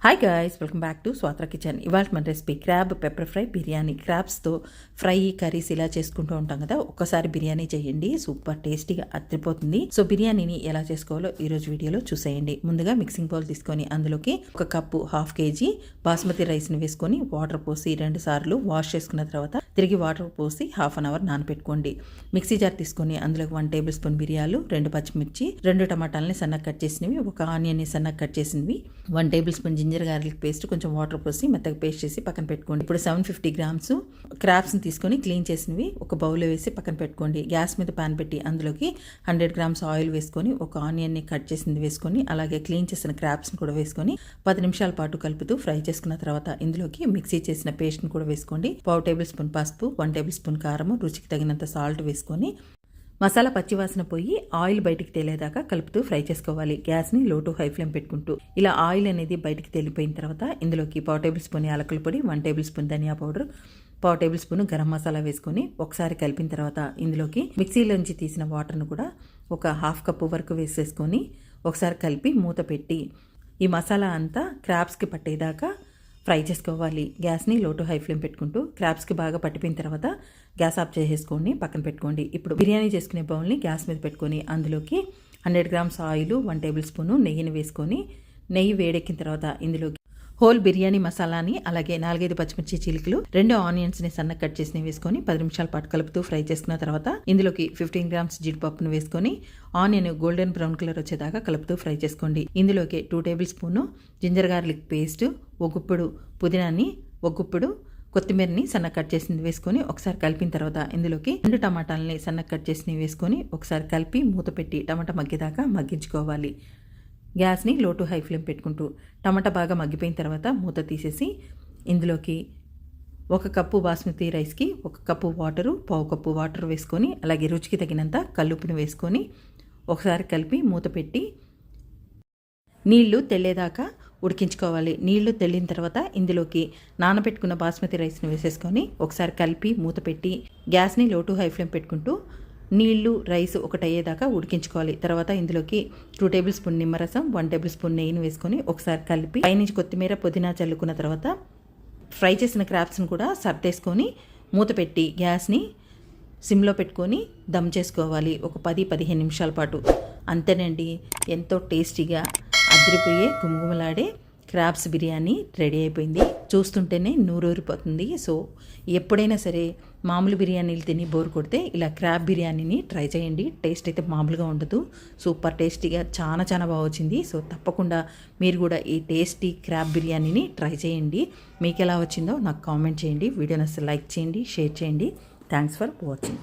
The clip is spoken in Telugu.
Hi guys, welcome back to స్వాత్ర కిచెన్. ఇవాళ మన recipe crab pepper fry biryani. క్రాబ్స్తో ఫ్రై కర్రీస్ ఇలా చేసుకుంటూ ఉంటాం కదా, ఒక్కసారి బిర్యానీ చేయండి, సూపర్ టేస్టీగా అదిరిపోతుంది. సో బిర్యానీని ఎలా చేసుకోవాలో ఈరోజు వీడియోలో చూసేయండి. ముందుగా మిక్సింగ్ బౌల్ తీసుకొని అందులోకి 1 కప్పు 1/2 kg బాస్మతి రైస్ని వేసుకొని వాటర్ పోసి 2 సార్లు వాష్ చేసుకున్న తర్వాత తిరిగి వాటర్ పోసి 1/2 అవర్ నానబెట్టుకోండి. మిక్సీ జార్ తీసుకొని అందులోకి 1 టేబుల్ స్పూన్ మిరియాలు, 2 పచ్చిమిర్చి, 2 టమాటాలని సన్నగా కట్ చేసినవి, 1 ఆనియన్ని సన్నగా కట్ చేసినవి, 1 tablespoon ginger garlic paste, కొంచెం వాటర్ పోసి మెత్తగా పేస్ట్ చేసి పక్కన పెట్టుకోండి. ఇప్పుడు 750 గ్రామ్స్ క్రాబ్స్ని తీసుకొని క్లీన్ చేసినవి ఒక బౌల్లో వేసి పక్కన పెట్టుకోండి. గ్యాస్ మీద పాన్ పెట్టి అందులోకి 100 గ్రామ్స్ ఆయిల్ వేసుకొని 1 ఆనియన్ని కట్ చేసింది వేసుకొని అలాగే క్లీన్ చేసిన క్రాబ్స్ని కూడా వేసుకొని 10 నిమిషాల పాటు కలుపుతూ ఫ్రై చేసుకున్న తర్వాత ఇందులోకి మిక్సీ చేసిన పేస్ట్ని కూడా వేసుకోండి. 1/2 టేబుల్ స్పూన్ పసుపు, 1 టేబుల్ స్పూన్ కారము, రుచికి తగినంత సాల్ట్ వేసుకొని మసాలా పచ్చివాసన పోయి ఆయిల్ బయటికి తేలేదాకా కలుపుతూ ఫ్రై చేసుకోవాలి. గ్యాస్ని లో టు హై ఫ్లేమ్ పెట్టుకుంటూ ఇలా ఆయిల్ అనేది బయటికి తేలిపోయిన తర్వాత ఇందులోకి 1/4 టేబుల్ స్పూన్ యాలకుల పొడి, 1 టేబుల్ స్పూన్ ధనియా powder, 1/4 tablespoon garam masala వేసుకొని ఒకసారి కలిపిన తర్వాత ఇందులోకి మిక్సీలోంచి తీసిన వాటర్ను కూడా 1/2 కప్పు వరకు వేసేసుకొని ఒకసారి కలిపి మూత పెట్టి ఈ మసాలా అంతా క్రాబ్స్కి పట్టేదాకా ఫ్రై చేసుకోవాలి. గ్యాస్ని లో టు హై ఫ్లేమ్ పెట్టుకుంటూ క్రాబ్స్కి బాగా పట్టిపోయిన తర్వాత గ్యాస్ ఆఫ్ చేసేసుకొని పక్కన పెట్టుకోండి. ఇప్పుడు బిర్యానీ చేసుకునే బౌల్ని గ్యాస్ మీద పెట్టుకొని అందులోకి 100 గ్రామ్స్ ఆయిల్, 1 టేబుల్ స్పూను నెయ్యిని వేసుకొని నెయ్యి వేడెక్కిన తర్వాత ఇందులోకి హోల్ బిర్యానీ మసాలాని అలాగే 4-5 పచ్చిమిర్చి చీలికలు, 2 ఆనియన్స్ని సన్నగా కట్ చేసి వేసుకొని 10 నిమిషాల పాటు కలుపుతూ ఫ్రై చేసుకున్న తర్వాత ఇందులోకి 15 గ్రామ్స్ జీడిపప్పును వేసుకొని ఆనియన్ గోల్డెన్ బ్రౌన్ కలర్ వచ్చేదాకా కలుపుతూ ఫ్రై చేసుకోండి. ఇందులోకి 2 tablespoon ginger garlic paste, 1 గుప్పుడు పుదీనాని, 1 గుప్పుడు కొత్తిమీరని సన్నగా కట్ చేసింది వేసుకొని ఒకసారి కలిపిన తర్వాత ఇందులోకి 2 టమాటాలని సన్నగా కట్ చేసి వేసుకొని ఒకసారి కలిపి మూత పెట్టి టమాటా మగ్గేదాకా మగ్గించుకోవాలి. గ్యాస్ని లో టు హై ఫ్లేమ్ పెట్టుకుంటూ టమాటా బాగా మగ్గిపోయిన తర్వాత మూత తీసేసి ఇందులోకి 1 కప్పు బాస్మతి రైస్కి 1 కప్పు వాటరు, 1/2 కప్పు వాటర్ వేసుకొని అలాగే రుచికి తగినంత కల్లుప్పును వేసుకొని ఒకసారి కలిపి మూత పెట్టి నీళ్లు తెల్లేదాకా ఉడికించుకోవాలి. నీళ్లు తెల్లిన తర్వాత ఇందులోకి నానబెట్టుకున్న బాస్మతి రైస్ని వేసేసుకొని ఒకసారి కలిపి మూత పెట్టి గ్యాస్ని లో టు హై ఫ్లేమ్ పెట్టుకుంటూ నీళ్లు రైస్ ఒకటి అయ్యేదాకా ఉడికించుకోవాలి. తర్వాత ఇందులోకి 2 టేబుల్ స్పూన్ నిమ్మరసం, 1 టేబుల్ స్పూన్ నెయ్యిని వేసుకొని ఒకసారి కలిపి పైనుంచి కొత్తిమీర పుదీనా చల్లుకున్న తర్వాత ఫ్రై చేసిన క్రాబ్స్ని కూడా సర్దేసుకొని మూత పెట్టి గ్యాస్ని సిమ్లో పెట్టుకొని దమ్ చేసుకోవాలి ఒక 10-15 నిమిషాల పాటు. అంతేనండి, ఎంతో టేస్టీగా అదిరిపోయే గుమగుమలాడే క్రాబ్స్ బిర్యానీ రెడీ అయిపోయింది. చూస్తుంటేనే నూరూరిపోతుంది. సో ఎప్పుడైనా సరే మామూలు బిర్యానీలు తిని బోర్ కొడితే ఇలా క్రాబ్ బిర్యానీని ట్రై చేయండి. టేస్ట్ అయితే మామూలుగా ఉండదు, సూపర్ టేస్టీగా చాలా బాగా వచ్చింది. సో తప్పకుండా మీరు కూడా ఈ టేస్టీ క్రాబ్ బిర్యానీని ట్రై చేయండి. మీకు ఎలా వచ్చిందో నాకు కామెంట్ చేయండి. వీడియోని అసలు లైక్ చేయండి, షేర్ చేయండి. Thanks for watching.